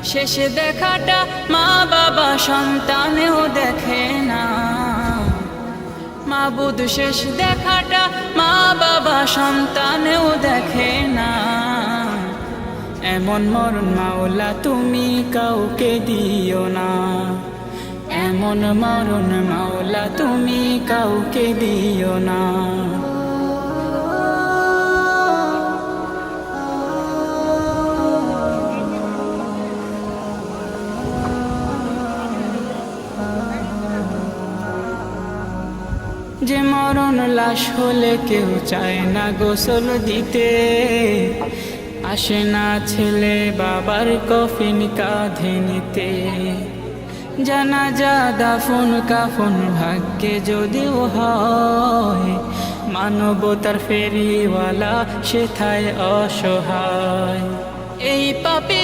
শেষে দেখাটা মা বাবা সন্তানেও দেখে না। মাবুদ শেষ দেখাটা মা বাবা সন্তানেও দেখে না। এমন মরণ মাওলা তুমি কাউকে দিও না। এমন মরণ মাওলা তুমি কাউকে দিও না। যে মরণ লাশ হলে কেউ চায় না গোসল দিতে, আসে না ছেলে বাবার কফিন কাঁধে নিতে। জানাজা দাফন কাফন ভাগ্যে যদিও হয়, মানবতার ফেরিওয়ালা সেথায় অসহায়। এই পাপী